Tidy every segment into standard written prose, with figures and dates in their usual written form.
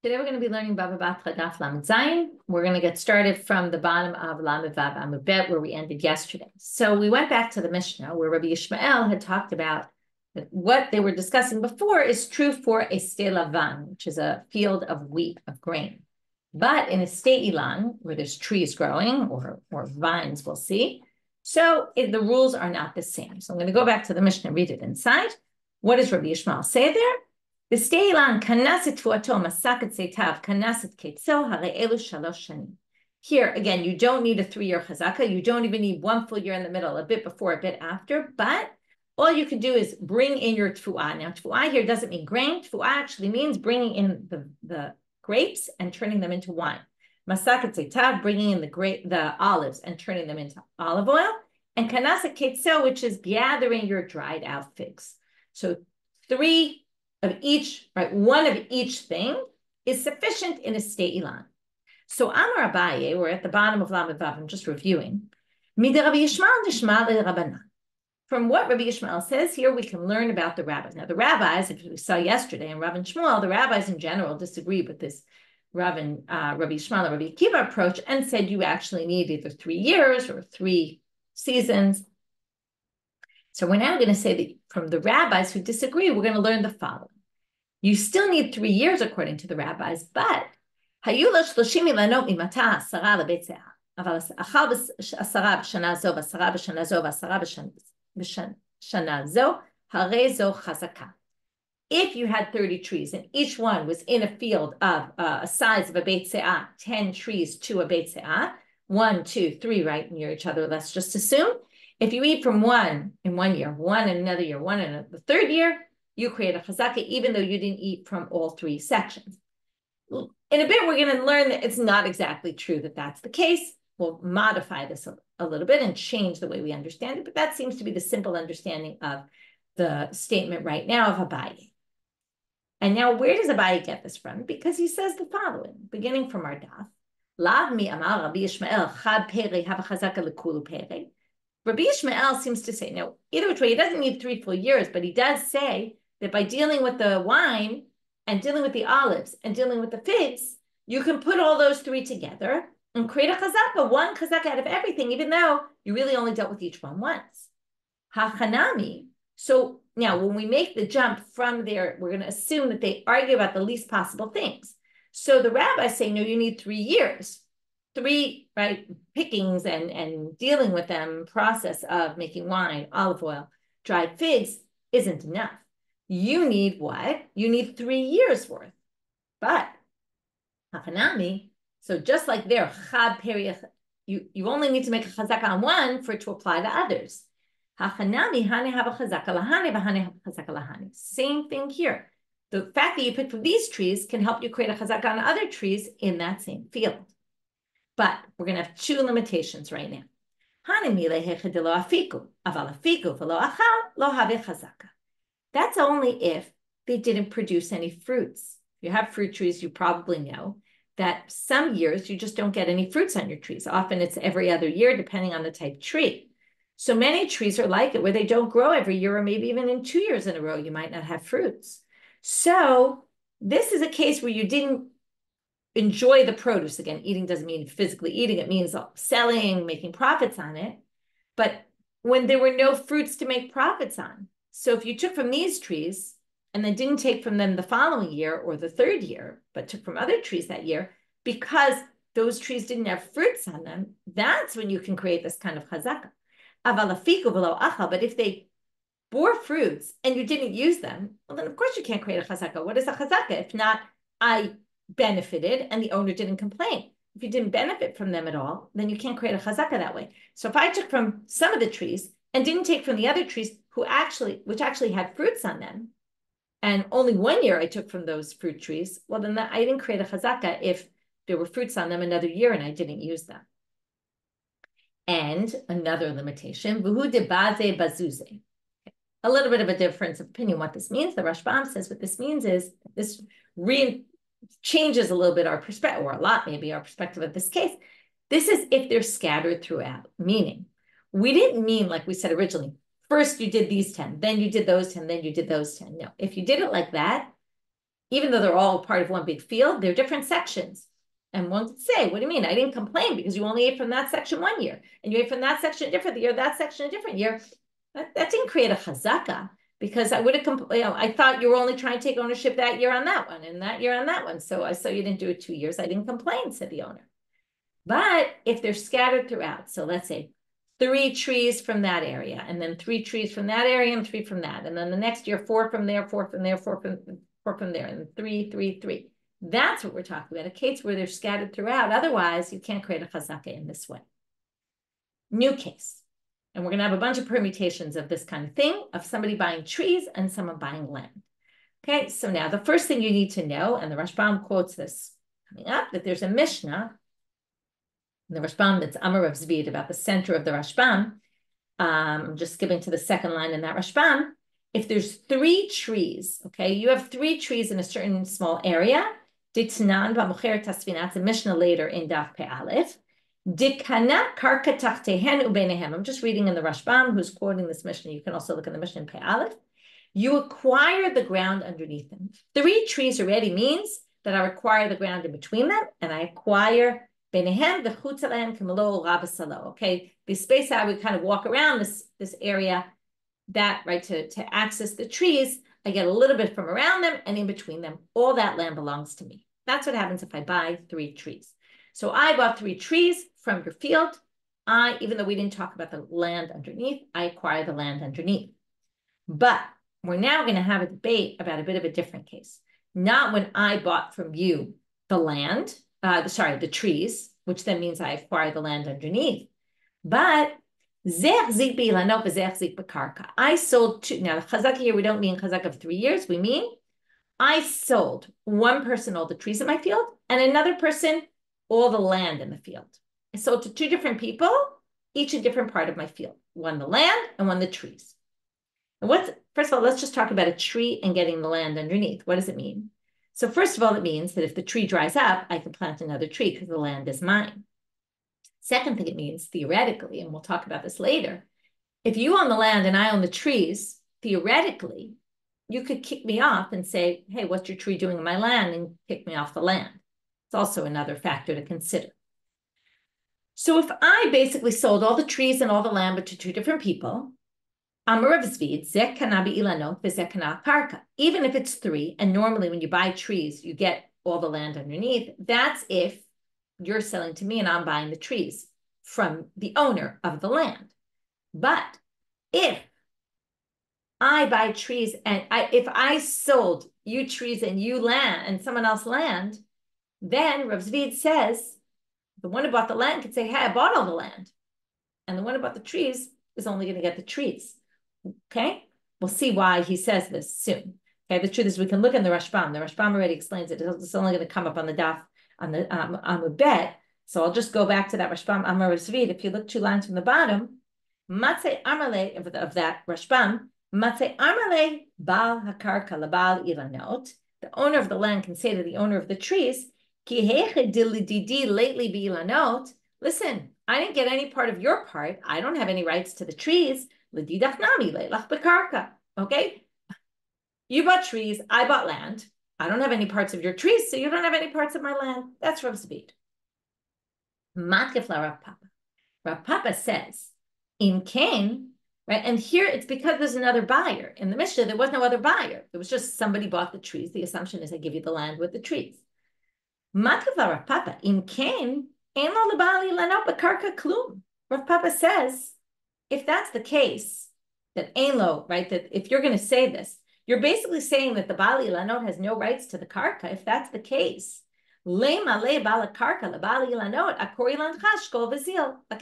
Today we're going to be learning Bava Batra Daf Lamed Zayin. We're going to get started from the bottom of Lamed Vav Amud Bet where we ended yesterday. So we went back to the Mishnah where Rabbi Yishmael had talked about that what they were discussing before is true for a stei lavan, which is a field of wheat, of grain. But in a stei ilan, where there's trees growing or vines, we'll see. So the rules are not the same. So I'm going to go back to the Mishnah and read it inside. What does Rabbi Yishmael say there? The stei ilan kanaset tuato masaket seitav kanaset ketzo hare elu shalosh shanim. Here, again, you don't need a 3-year chazaka. You don't even need 1 full year in the middle, a bit before, a bit after. But all you can do is bring in your tfu'ah. Now, tfu'ah here doesn't mean grain. Tfu'ah actually means bringing in the grapes and turning them into wine. Masaket seitav, bringing in the olives and turning them into olive oil. And kanaset ketzo, which is gathering your dried out figs. So 3 of each, right? 1 of each thing is sufficient in a stei ilan. So Amar Abaye, we're at the bottom of Lamed Vav, I'm just reviewing. Mida Rabbi Yishmael nishma le-Rabbanit. From what Rabbi Yishmael says here, we can learn about the rabbis. Now, the rabbis, as we saw yesterday in Rabbi Shmuel, the rabbis in general disagree with this Rabbi Yishmael and Rabbi Akiva approach and said you actually need either 3 years or 3 seasons. So we're now going to say that from the rabbis who disagree, we're going to learn the following. You still need 3 years according to the rabbis, but if you had 30 trees and each one was in a field of a size of a beit, 10 trees to a beit, 1, 2, 3 right near each other, let's just assume. If you eat from 1 in 1 year, 1 in another year, 1 in the 3rd year, you create a chazaka, even though you didn't eat from all 3 sections. In a bit, we're going to learn that it's not exactly true that that's the case. We'll modify this a little bit and change the way we understand it, but that seems to be the simple understanding of the statement right now of Abaye. And now, where does Abaye get this from? Because he says the following, beginning from our daf, Lav mi amar Rabbi Yishmael chad peri have a chazaka lekulu peri. Rabbi Yishmael seems to say, now, either which way, he doesn't need 3 full years, but he does say that by dealing with the wine and dealing with the olives and dealing with the figs, you can put all those 3 together and create a chazaka, 1 chazaka out of everything, even though you really only dealt with each one once. Hachanami. So now when we make the jump from there, we're going to assume that they argue about the least possible things. So the rabbis say, no, you need 3 years. 3, right, pickings and dealing with them, process of making wine, olive oil, dried figs isn't enough. You need what? You need 3 years worth. But Hafanami, so just like there, chad peri, you only need to make a chazaka on 1 for it to apply to others. Hachanami hane have a chazaka lahane v'hane have a chazaka lahane. Same thing here. The fact that you picked from these trees can help you create a chazaka on other trees in that same field. But we're going to have 2 limitations right now. That's only if they didn't produce any fruits. If you have fruit trees, you probably know that some years you just don't get any fruits on your trees. Often it's every other year, depending on the type of tree. So many trees are like it, where they don't grow every year, or maybe even in 2 years in a row, you might not have fruits. So this is a case where you didn't enjoy the produce. Again, eating doesn't mean physically eating. It means selling, making profits on it. But when there were no fruits to make profits on. So if you took from these trees and then didn't take from them the following year or the 3rd year, but took from other trees that year, because those trees didn't have fruits on them, that's when you can create this kind of chazaka. But if they bore fruits and you didn't use them, well, then of course you can't create a chazaka. What is a chazaka? If not, I benefited and the owner didn't complain. If you didn't benefit from them at all, then you can't create a chazaka that way. So if I took from some of the trees and didn't take from the other trees which actually had fruits on them, and only 1 year I took from those fruit trees, well, then I didn't create a chazaka if there were fruits on them another year and I didn't use them. And another limitation, vuhu de baze bazuze. A little bit of a difference of opinion what this means. The Rashbam says what this means is this changes a little bit our perspective, or a lot maybe, our perspective of this case. This is if they're scattered throughout, meaning we didn't mean, like we said originally, first you did these 10, then you did those 10, then you did those 10. No, if you did it like that, even though they're all part of one big field, they're different sections. And one could say, what do you mean? I didn't complain because you only ate from that section one year, and you ate from that section a different year, that section a different year. That didn't create a chazaka, because I would have, I thought you were only trying to take ownership that year on that one and that year on that one. So I saw you didn't do it 2 years. I didn't complain, said the owner. But if they're scattered throughout, so let's say 3 trees from that area, and then 3 trees from that area, and 3 from that, and then the next year 4 from there, 4 from there, 4 from there, and 3, 3, 3. That's what we're talking about, a case where they're scattered throughout. Otherwise, you can't create a chazaka in this way. New case. And we're going to have a bunch of permutations of this kind of thing, of somebody buying trees and someone buying land. Okay, so now the first thing you need to know, and the Rashbam quotes this coming up, that there's a Mishnah, in the Rashbam, that's Amar of Zvid, about the center of the Rashbam. I'm just skipping to the second line in that Rashbam. If there's 3 trees, okay, you have 3 trees in a certain small area, Ditnan b'mocher tasvina, it's a Mishnah later in Daf Pe Aleph. Dikana karka tachtehen ubenehem. I'm just reading in the Rashbam, who's quoting this Mishnah. You can also look in the Mishnah in Pe Aleph. You acquire the ground underneath them. 3 trees already means that I acquire the ground in between them, and I acquire benehem v'chutzalehem k'melo rabasalo. Okay, the space I would kind of walk around this area, that right to access the trees. I get a little bit from around them and in between them. All that land belongs to me. That's what happens if I buy 3 trees. So I bought 3 trees from your field. Even though we didn't talk about the land underneath, I acquire the land underneath. But we're now going to have a debate about a bit of a different case. Not when I bought from you the land, the trees, which then means I acquire the land underneath. But I sold 2. Now, the chazaka here, we don't mean chazaka of 3 years. We mean I sold one person all the trees in my field and another person all the land in the field. I sold to 2 different people, each a different part of my field. One the land and one the trees. And first of all, let's just talk about a tree and getting the land underneath. What does it mean? So first of all, it means that if the tree dries up, I can plant another tree because the land is mine. Second thing it means, theoretically, and we'll talk about this later, if you own the land and I own the trees, theoretically, you could kick me off and say, hey, what's your tree doing in my land? And kick me off the land. It's also another factor to consider. So if I basically sold all the trees and all the land but to 2 different people, Amar of Zvid, zeh kana be'ilanot v'zeh kana karka. Even if it's 3, and normally when you buy trees, you get all the land underneath, that's if you're selling to me and I'm buying the trees from the owner of the land. But if I buy trees and if I sold you trees and you land and someone else land, then Rav Zvid says, the one who bought the land could say, hey, I bought all the land. And the one who bought the trees is only going to get the trees. Okay? We'll see why he says this soon. Okay, the truth is we can look in the Rashbam. The Rashbam already explains it. It's only going to come up on the daf, on the bet. So I'll just go back to that Rashbam Amar Rav Zvid. If you look 2 lines from the bottom, Matzei Amarle of that Rashbam, Matzei Amarle Bal Hakarka Labal Ilanot. The owner of the land can say to the owner of the trees, Ki heche lately be ilanot. Listen, I didn't get any part of your part. I don't have any rights to the trees. L'didach nami leilach bekarka. Okay? You bought trees, I bought land. I don't have any parts of your trees, so you don't have any parts of my land. That's Rav Zvid. Matkefla Rav Papa. Rav Papa says, in Cain, right? And here it's because there's another buyer. In the Mishnah, there was no other buyer. It was just somebody bought the trees. The assumption is I give you the land with the trees. Matkefla Rav Papa. In Cain, ein lo lebali lanot bekarka klum. Rav Papa says, if that's the case, that ein lo, right? That if you're going to say this, you're basically saying that the Bali Ilanot has no rights to the karka. If that's the case, like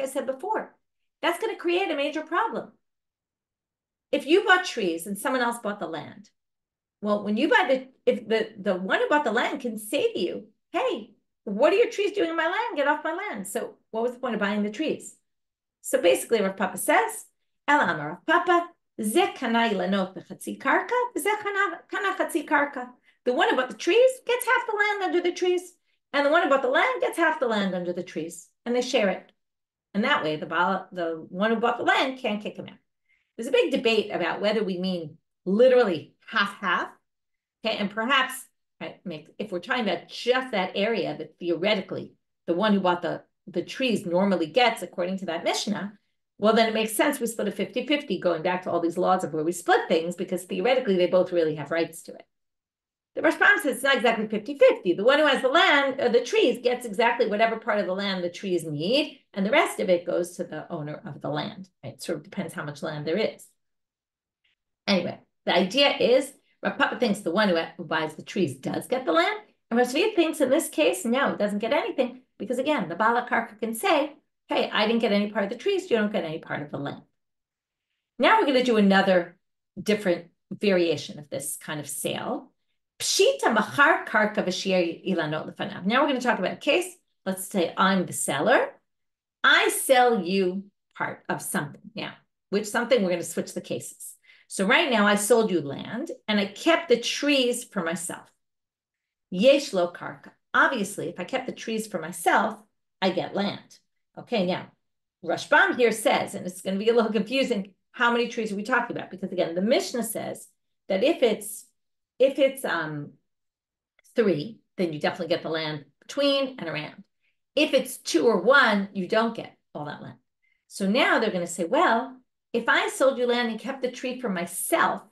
I said before, that's going to create a major problem. If you bought trees and someone else bought the land, well, when you buy if the one who bought the land can say to you, hey, what are your trees doing in my land? Get off my land. So what was the point of buying the trees? So basically, Rav Papa says, Ela Amar Rav Papa, the one about the trees gets half the land under the trees, and the one about the land gets half the land under the trees, and they share it. And that way, the one who bought the land can't kick him out. There's a big debate about whether we mean literally half-half, okay, and perhaps right? If we're talking about just that area that theoretically the one who bought the trees normally gets, according to that Mishnah, well, then it makes sense we split a 50-50, going back to all these laws of where we split things, because theoretically they both really have rights to it. The response says it's not exactly 50-50. The one who has the land, the trees, gets exactly whatever part of the land the trees need, and the rest of it goes to the owner of the land. Right? It sort of depends how much land there is. Anyway, the idea is, Rav Papa thinks the one who buys the trees does get the land, and Rav Tzvi thinks in this case, no, it doesn't get anything, because again, the Bala Karka can say, hey, I didn't get any part of the trees, you don't get any part of the land. Now we're going to do another different variation of this kind of sale. Pshita machar karka v'shir ilanot lefanav. Now we're going to talk about a case. Let's say I'm the seller. I sell you part of something. Now, which something, we're going to switch the cases. So right now I sold you land and I kept the trees for myself. Yesh lo karka. Obviously, if I kept the trees for myself, I get land. Okay, now, Rashbam here says, and it's going to be a little confusing, how many trees are we talking about? Because again, the Mishnah says that if it's 3, then you definitely get the land between and around. If it's 2 or 1, you don't get all that land. So now they're going to say, well, if I sold you land and kept the tree for myself,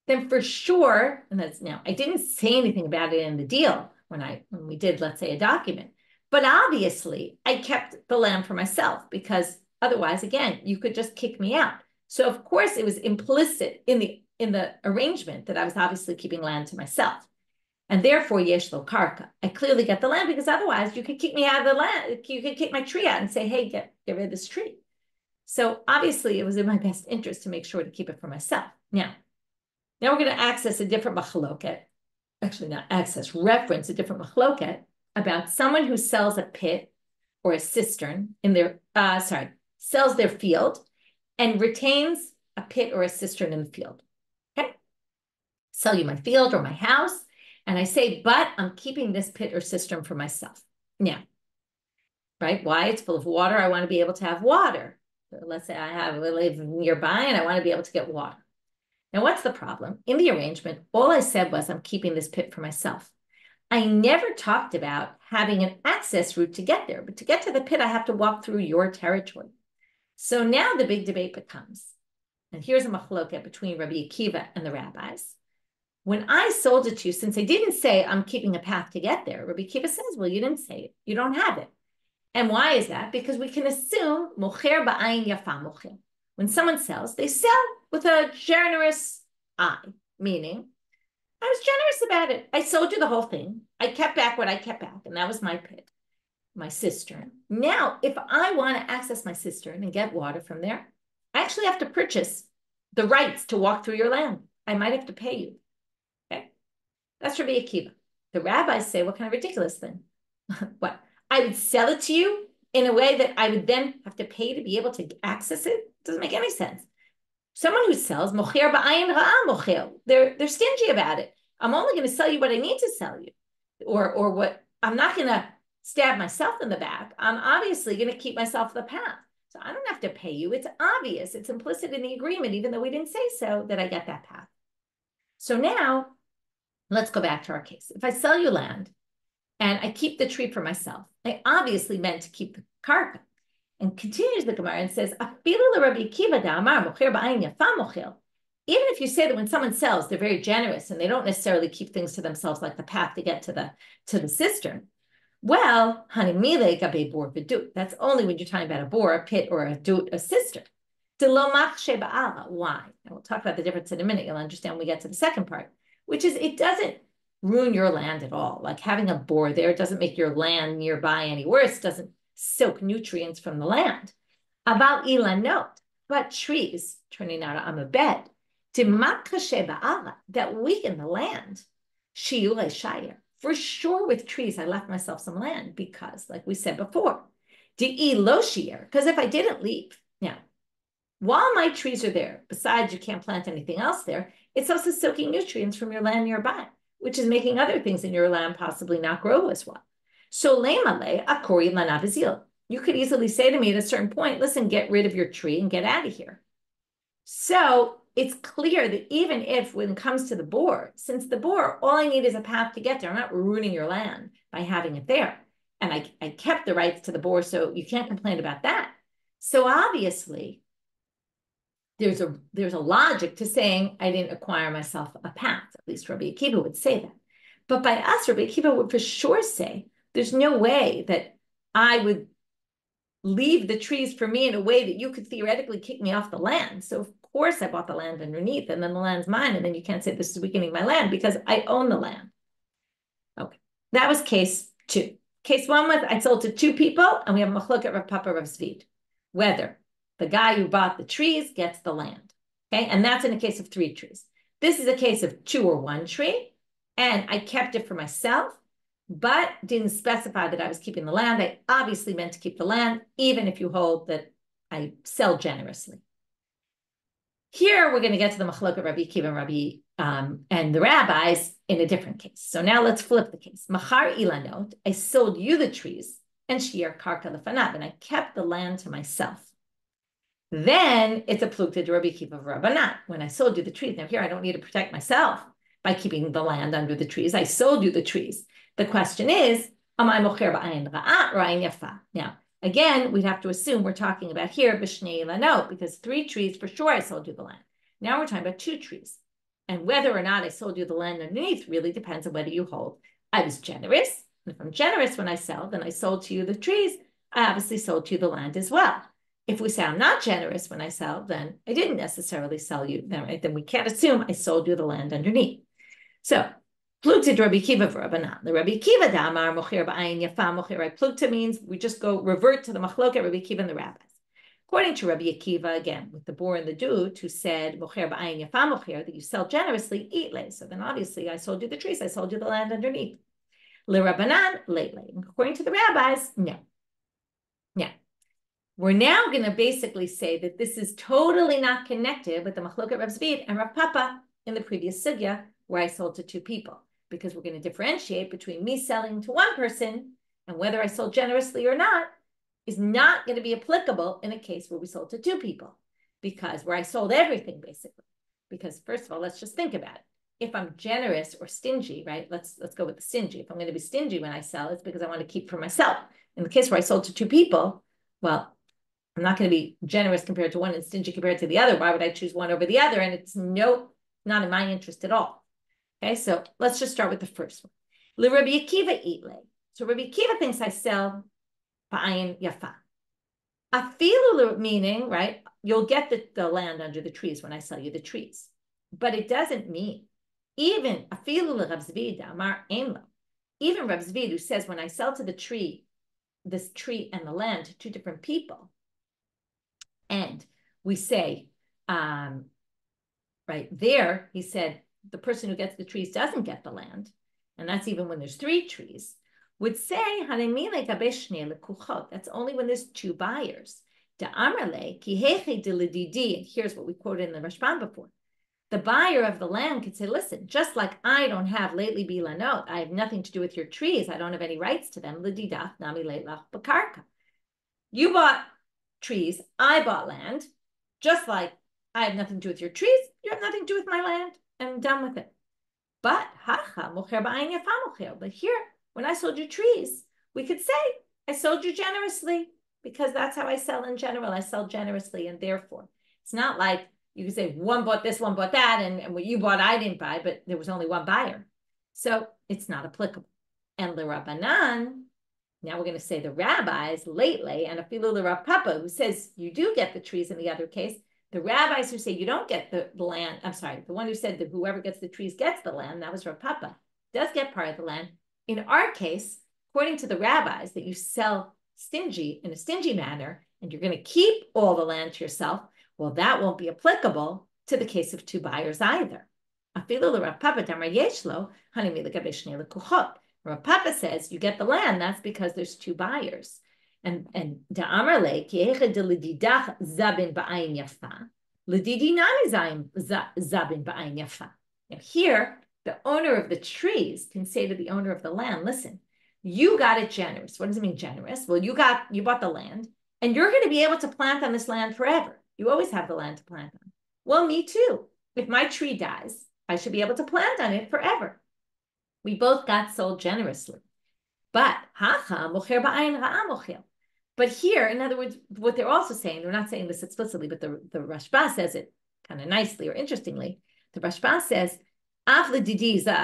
then for sure, and that's now, I didn't say anything about it in the deal when we did, let's say, a document, but obviously I kept the land for myself, because otherwise, again, you could just kick me out. So of course it was implicit in the arrangement that I was obviously keeping land to myself. And therefore, yesh lo karka. I clearly get the land, because otherwise you could kick me out of the land. You could kick my tree out and say, hey, get rid of this tree. So obviously it was in my best interest to make sure to keep it for myself. Now we're going to access a different machloket. Actually, not access, reference a different machloket about someone who sells a pit or a cistern in their, sells their field and retains a pit or a cistern in the field. Okay? Sell you my field or my house, and I say, but I'm keeping this pit or cistern for myself. Now, right? Why? It's full of water. I want to be able to have water. Let's say I live nearby and I want to be able to get water. Now, what's the problem? In the arrangement, all I said was I'm keeping this pit for myself. I never talked about having an access route to get there, but to get to the pit, I have to walk through your territory. So now the big debate becomes, and here's a machloket between Rabbi Akiva and the rabbis. When I sold it to you, since I didn't say I'm keeping a path to get there, Rabbi Akiva says, well, you didn't say it. You don't have it. And why is that? Because we can assume mocher ba'ayin yafa mocher. When someone sells, they sell with a generous eye, meaning I was generous about it. I sold you the whole thing. I kept back what I kept back, and that was my pit, my cistern. Now, if I want to access my cistern and get water from there, I actually have to purchase the rights to walk through your land. I might have to pay you. Okay? That's Rabbi Akiva. The rabbis say, what kind of ridiculous thing? What? I would sell it to you in a way that I would then have to pay to be able to access it? Doesn't make any sense. Someone who sells, mocher ba'ayin ra'a mocher, they're stingy about it. I'm only going to sell you what I need to sell you. Or what, I'm not going to stab myself in the back. I'm obviously going to keep myself the path. So I don't have to pay you. It's obvious. It's implicit in the agreement, even though we didn't say so, that I get that path. So now, let's go back to our case. If I sell you land and I keep the tree for myself, I obviously meant to keep the karka. And continues the Gemara and says, even if you say that when someone sells, they're very generous and they don't necessarily keep things to themselves like the path to get to the cistern. Well, that's only when you're talking about a bore, a pit, or a cistern. Why? And we'll talk about the difference in a minute. You'll understand when we get to the second part, which is it doesn't ruin your land at all. Like having a bore there doesn't make your land nearby any worse, doesn't soak nutrients from the land. About ilanot, but trees turning out on a bed, that weaken the land. Shiur shayir. For sure, with trees, I left myself some land because, like we said before, lo shiur. Because if I didn't leave, now, while my trees are there, besides you can't plant anything else there, it's also soaking nutrients from your land nearby, which is making other things in your land possibly not grow as well. So lemale akori lanavizil. You could easily say to me at a certain point, listen, get rid of your tree and get out of here. So it's clear that even if when it comes to the bore, since the bore, all I need is a path to get there. I'm not ruining your land by having it there. And I kept the rights to the bore, so you can't complain about that. So obviously, there's a logic to saying I didn't acquire myself a path. At least Rabbi Akiva would say that. But by us, Rabbi Akiva would for sure say, there's no way that I would leave the trees for me in a way that you could theoretically kick me off the land. So of course I bought the land underneath, and then the land's mine, and then you can't say this is weakening my land because I own the land. Okay, that was case 2. Case 1 was I sold to 2 people, and we have machloket Rav Papa Rav Zvid, whether the guy who bought the trees gets the land. Okay, and that's in a case of 3 trees. This is a case of 2 or 1 tree, and I kept it for myself, but didn't specify that I was keeping the land. I obviously meant to keep the land, even if you hold that I sell generously. Here, we're going to get to the machloket Rabbi Akiva and the rabbis in a different case. So now let's flip the case. Machar ilanot, I sold you the trees, and shiur karka lefanav, and I kept the land to myself. Then it's a plukta to Rabbi Akiva of Rabbanit. When I sold you the trees, now here I don't need to protect myself by keeping the land under the trees. I sold you the trees. The question is, am I mocher ba'ayin ra'at or ayin yafa? Now, again, we'd have to assume we're talking about here b'shnei ilanot, because 3 trees, for sure I sold you the land. Now we're talking about 2 trees. And whether or not I sold you the land underneath really depends on whether you hold I was generous. And if I'm generous when I sell, then I sold to you the trees. I obviously sold to you the land as well. If we say I'm not generous when I sell, then I didn't necessarily sell you. Then we can't assume I sold you the land underneath. So, plukta Rabbi Akiva of Rabbanit. The Rabbi Akiva damar mocher ba'ayin yafa mocher. Plukta means we just go revert to the machloket Rabbi Akiva and the rabbis. According to Rabbi Akiva, again, with the bor and the dud, who said mocher ba'ayin yafa mocher, that you sell generously, eat lay. So then obviously I sold you the trees, I sold you the land underneath. Le Rabbanan, late. According to the rabbis, no. Yeah. We're now going to basically say that this is totally not connected with the machloket Rav Zvid and Rav Papa in the previous sugya where I sold to 2 people, because we're going to differentiate between me selling to 1 person and whether I sold generously or not is not going to be applicable in a case where we sold to 2 people, because where I sold everything basically. Because first of all, let's just think about it. If I'm generous or stingy, right? Let's go with the stingy. If I'm going to be stingy when I sell, it's because I want to keep for myself. In the case where I sold to 2 people, well, I'm not going to be generous compared to one and stingy compared to the other. Why would I choose one over the other? And it's not in my interest at all. Okay, so let's just start with the first one. Le Rabbi Akiva eat lay. So Rabbi Akiva thinks I sell ba'ayin yafa. Afilu meaning, right, you'll get the land under the trees when I sell you the trees. But it doesn't mean, even afilu le Rav Zvid amar ein lo. Even Rav Zvid, who says when I sell to the tree, this tree and the land to 2 different people, and we say, right there, he said, the person who gets the trees doesn't get the land, and that's even when there's 3 trees, would say, that's only when there's 2 buyers. And here's what we quoted in the Rashban before. The buyer of the land could say, listen, just like I don't have lately bilanot, I have nothing to do with your trees, I don't have any rights to them. You bought trees, I bought land, just like I have nothing to do with your trees, you have nothing to do with my land, and I'm done with it. But here, when I sold you trees, we could say, I sold you generously, because that's how I sell in general. I sell generously, and therefore, it's not like you could say one bought this, one bought that, and what you bought, I didn't buy, but there was only 1 buyer. So it's not applicable. And the Rabbanan, now we're going to say the rabbis lately, and afilu the Rav Papa, who says you do get the trees in the other case, the rabbis who say you don't get the land, I'm sorry, the one who said that whoever gets the trees gets the land, that was Rav Papa, does get part of the land. In our case, according to the rabbis, that you sell stingy in a stingy manner, and you're going to keep all the land to yourself, well, that won't be applicable to the case of 2 buyers either. Afilu the Rav Papa damar yeshlo hanimi legabe shnei lekuchot. Rav Papa says you get the land, that's because there's 2 buyers. And da'amar le ki echad ledidach zabin ba'ayin yafa, ledidi nami zabin ba'ayin yafa. Now here, the owner of the trees can say to the owner of the land, listen, you got it generous. What does it mean generous? Well, you bought the land, and you're going to be able to plant on this land forever. You always have the land to plant on. Well, me too. If my tree dies, I should be able to plant on it forever. We both got sold generously. But But here, in other words, what they're also saying, they're not saying this explicitly, but the Rashba says it kind of nicely or interestingly. The Rashba says, that's what we said,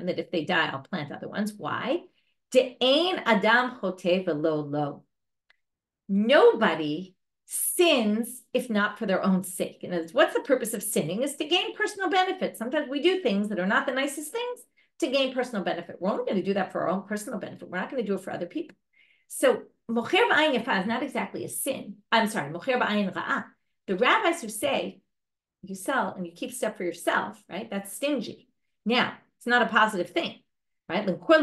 that if they die, I'll plant other ones. Why? Nobody sins if not for their own sake. And what's the purpose of sinning? Is to gain personal benefit. Sometimes we do things that are not the nicest things to gain personal benefit. We're only going to do that for our own personal benefit. We're not going to do it for other people. So mocher b'ayin yafa is not exactly a sin. I'm sorry, mocher b'ayin ra'ah. The rabbis who say you sell and you keep stuff for yourself, right? That's stingy. Now, it's not a positive thing, right? Why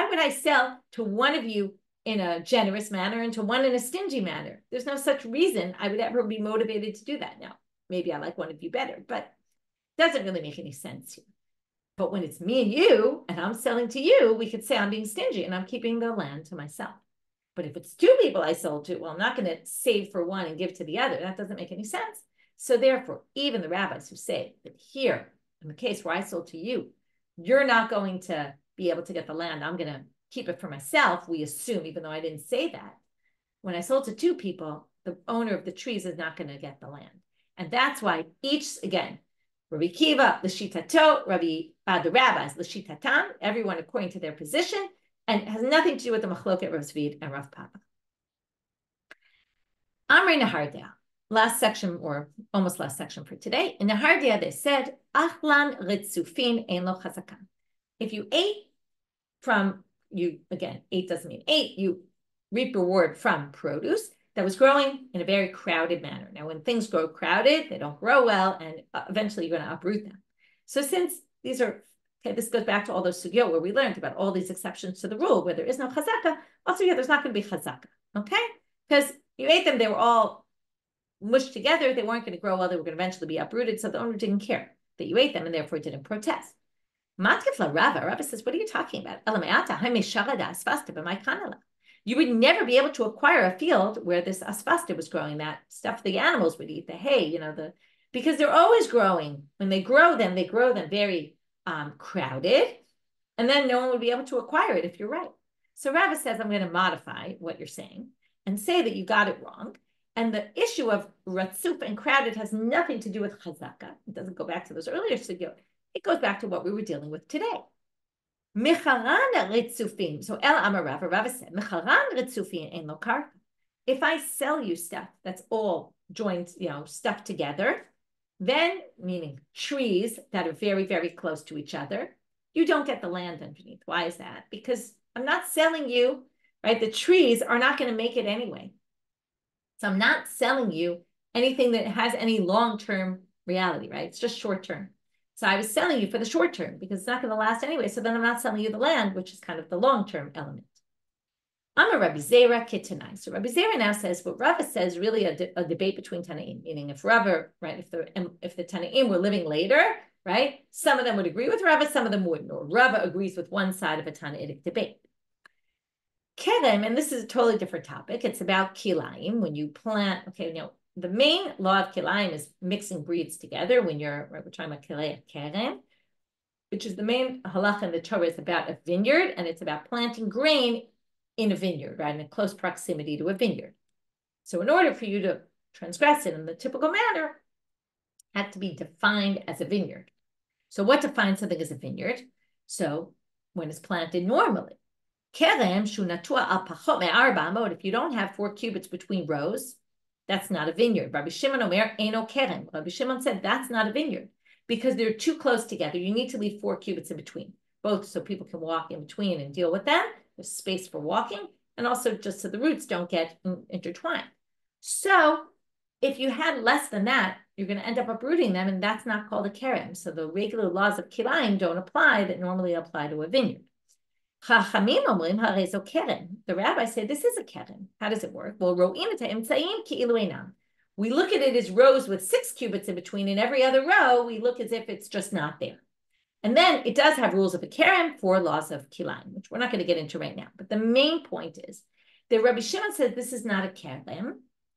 would I sell to one of you in a generous manner and to one in a stingy manner? There's no such reason I would ever be motivated to do that. Now, maybe I like one of you better, but it doesn't really make any sense here. But when it's me and you, and I'm selling to you, we could say I'm being stingy and I'm keeping the land to myself. But if it's two people I sold to, well, I'm not going to save for one and give to the other. That doesn't make any sense. So therefore, even the rabbis who say that here, in the case where I sold to you, you're not going to be able to get the land. I'm going to keep it for myself, we assume, even though I didn't say that. When I sold to two people, the owner of the trees is not going to get the land. And that's why each, again, Rabbi Akiva, l'shitato, the rabbis, l'shitatan, everyone according to their position, and it has nothing to do with the machloket Rav Zvid and Rav Papa. Amrei Nehardea, last section, or almost last section for today. In Nehardea, they said, Achlan ritzufin ein lo chazaka. If you ate from, you, again, ate doesn't mean ate, you reap reward from produce that was growing in a very crowded manner. Now, when things grow crowded, they don't grow well, and eventually you're going to uproot them. So since these are, okay, this goes back to all those sugyot where we learned about all these exceptions to the rule, where there is no chazaka, also, yeah, there's not going to be chazaka, okay? Because you ate them, they were all mushed together, they weren't going to grow well, they were going to eventually be uprooted, so the owner didn't care that you ate them, and therefore didn't protest. Matkifla Rava says, what are you talking about? You would never be able to acquire a field where this asfasta was growing, that stuff the animals would eat, the hay, you know, because they're always growing. When they grow them very crowded, and then no one would be able to acquire it if you're right. So Rava says, I'm going to modify what you're saying and say that you got it wrong. And the issue of ratzuf and crowded has nothing to do with chazaka. It doesn't go back to those earlier sugyot. It goes back to what we were dealing with today. So El Amar Rava said, if I sell you stuff that's all joined, stuff together, then, meaning trees that are very, very close to each other, you don't get the land underneath. Why is that? Because I'm not selling you, right? The trees are not going to make it anyway. So I'm not selling you anything that has any long-term reality, right? It's just short-term. So I was selling you for the short term because it's not going to last anyway. So then I'm not selling you the land, which is kind of the long-term element. I'm a Rabbi Zera Kitanai. So Rabbi Zera now says what Rava says really a debate between Tanaim, meaning if Rava, right, if the Tanaim were living later, right, some of them would agree with Rava, some of them wouldn't, or Rava agrees with one side of a Tanaitic debate. Kerem, and this is a totally different topic. It's about kilayim. When you plant, okay, the main law of kilayim is mixing breeds together. When we're talking about kilei kerem, which is the main halakha in the Torah, is about a vineyard, and it's about planting grain in a vineyard, right, in close proximity to a vineyard. So in order for you to transgress it in the typical manner, it had to be defined as a vineyard. So what defines something as a vineyard? So when it's planted normally, kerem shunatua al pachot me'arba amot, if you don't have 4 cubits between rows, that's not a vineyard. Rabbi Shimon Omer eno kerem. Rabbi Shimon said that's not a vineyard because they're too close together. You need to leave 4 cubits in between, both so people can walk in between and deal with them. There's space for walking, and also just so the roots don't get intertwined. So if you had less than that, you're going to end up uprooting them, and that's not called a kerem. So the regular laws of kilayim don't apply that normally apply to a vineyard. Chachamim omrim harezo kerem. The rabbis say this is a kerem. How does it work? Well, ro'im et ha'emtzaim ki'ilu einam. We look at it as rows with 6 cubits in between, and every other row we look as if it's just not there. And then it does have rules of a kerem for laws of kilayim, which we're not going to get into right now. But the main point is that Rabbi Shimon says this is not a kerem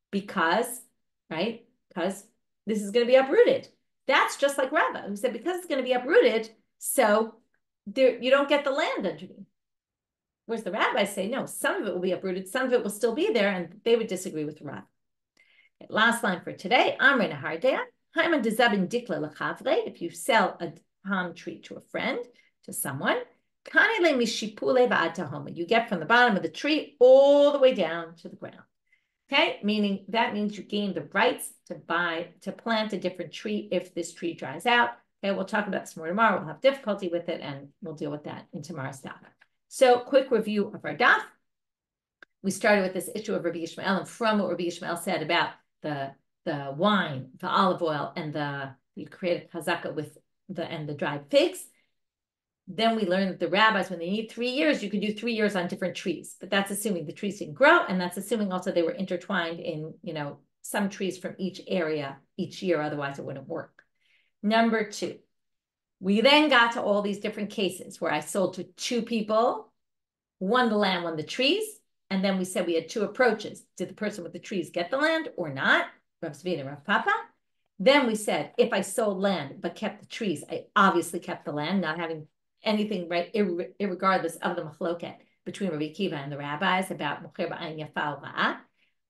because this is going to be uprooted. That's just like Rava, who said because it's going to be uprooted, so you don't get the land underneath. Whereas the rabbis say, no, some of it will be uprooted, some of it will still be there, and they would disagree with Rava. Okay, last line for today, Amre Nahardea, Haiman Dezabin Dikla Lachavre, if you sell a palm tree to a friend, to someone, Kanele Mishipule Va'ad Tahoma, you get from the bottom of the tree all the way down to the ground. Okay, meaning that means you gain the rights to plant a different tree if this tree dries out. Okay, we'll talk about this more tomorrow. We'll have difficulty with it, and we'll deal with that in tomorrow's daf. So, quick review of our daf. We started with this issue of Rabbi Yishmael, and from what Rabbi Yishmael said about the wine, the olive oil, and you create a chazaka with the dried figs. Then we learned that the rabbis, when they need 3 years, you could do 3 years on different trees, but that's assuming the trees didn't grow, and that's assuming also they were intertwined in, some trees from each area each year, otherwise it wouldn't work. Number 2, we then got to all these different cases where I sold to 2 people, one the land, one the trees, and then we said we had 2 approaches. Did the person with the trees get the land or not? Rav Zvi and Rav Papa. Then we said, if I sold land but kept the trees, I obviously kept the land, not having anything, right, irregardless of the machloket between Rabbi Akiva and the rabbis about mocher b'ayin yafa or ra'ah.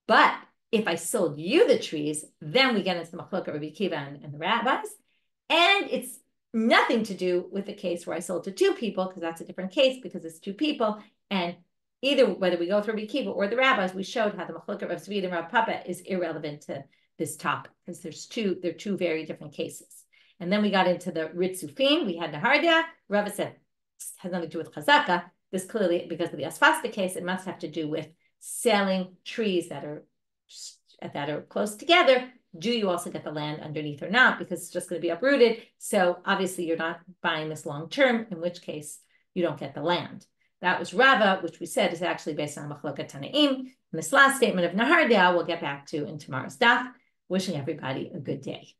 But if I sold you the trees, then we get into the machloket Rabbi Akiva and the rabbis. And it's nothing to do with the case where I sold to 2 people, because that's a different case because it's 2 people. And either whether we go through Rabbi Akiva or the rabbis, we showed how the machloket Rav Zvi and Rav Papa is irrelevant to this topic because they're 2 very different cases. And then we got into the ritzufim. We had Nahardea. Rava said has nothing to do with chazaka. This clearly, because of the asfasta case, it must have to do with selling trees that are close together. Do you also get the land underneath or not? Because it's just going to be uprooted. So obviously you're not buying this long term, in which case you don't get the land. That was Rava, which we said is actually based on Machlokat Tanaim. And this last statement of Nahardea we'll get back to in tomorrow's daf. Wishing everybody a good day.